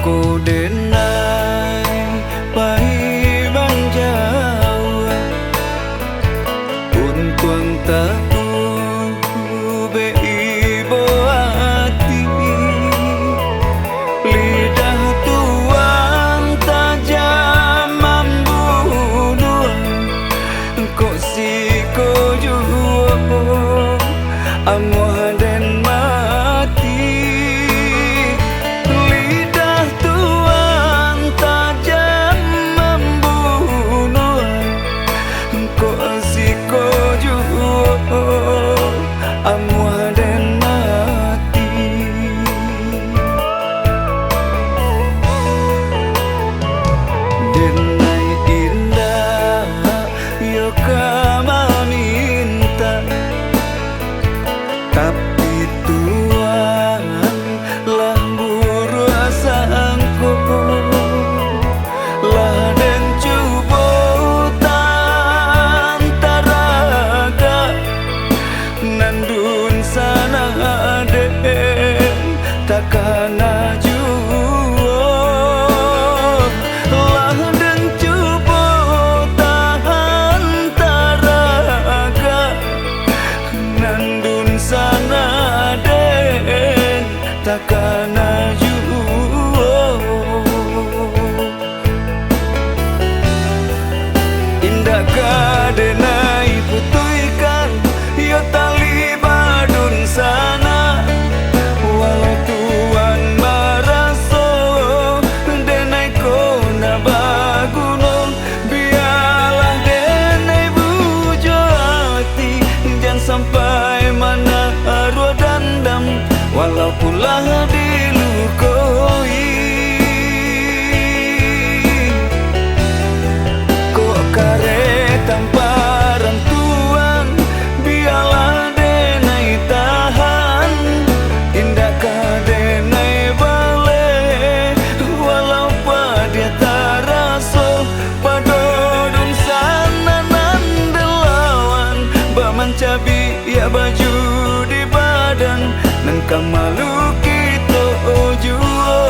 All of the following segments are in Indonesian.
ko denai pai banjawa untuang tahu be ibo hati lidah tuang tajam membunuh kok si ko juo amuh dan mati lidah tuang tajam membunuh kok si ko juo amuh dan mati denai indah yo kama minta tapi Tuhan lah buru asangku lah dan cubo tantaraga nandun sana den takana juo lah dan cubo tantaraga nandun sana den takana juo indah kadenai putuikan yo tali badun sana walau tuan maraso denai kona bagunong biarlah denai bujo hati jangan sampai mana arwah dandam walaupun lah dilukoi kok kare tanpa rantuan biarlah denai tahan indah kadenai bale walau pada taraso padodun sana nandelawan bamancabi ya baju di badan nan kamalu kita juo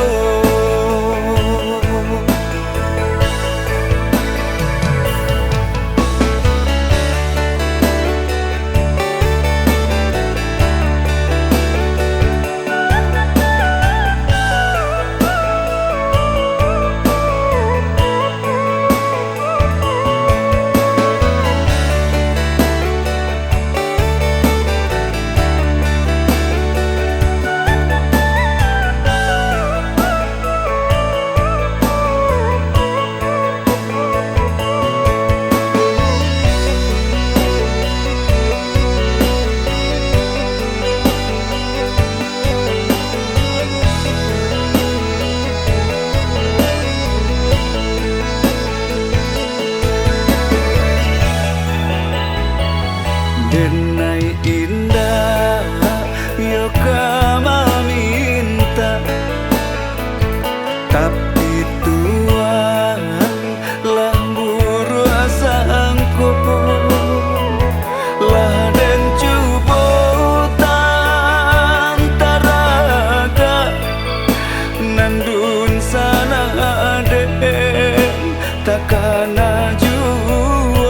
denai indah yo kama minta tapi Tuhan lah buru asangku lah dan cubo tantaraga nandun sana den takana juo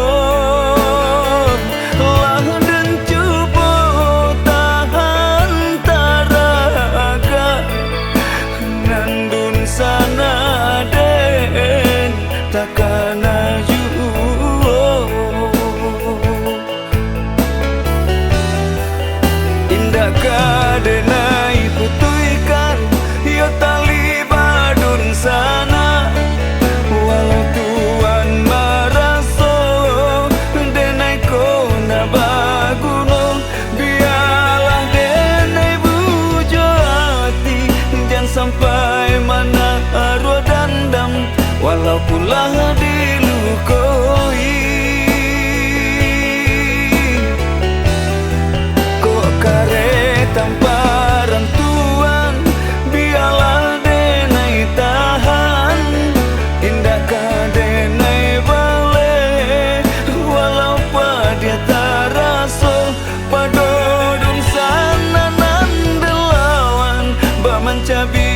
lah dan cubo tantaraga nandun sana den takana juo indah kadenai putuikan yo tali badun sana walau tuan maraso denai kona bagunong biarlah denai bujo hati jangan sampai mana arwah dandam walaupun lah dilukoi kok kare tanpa rantuan biarlah denai tahan indah kadenai bale walau pada taraso padodun sana nandelawan bamancabi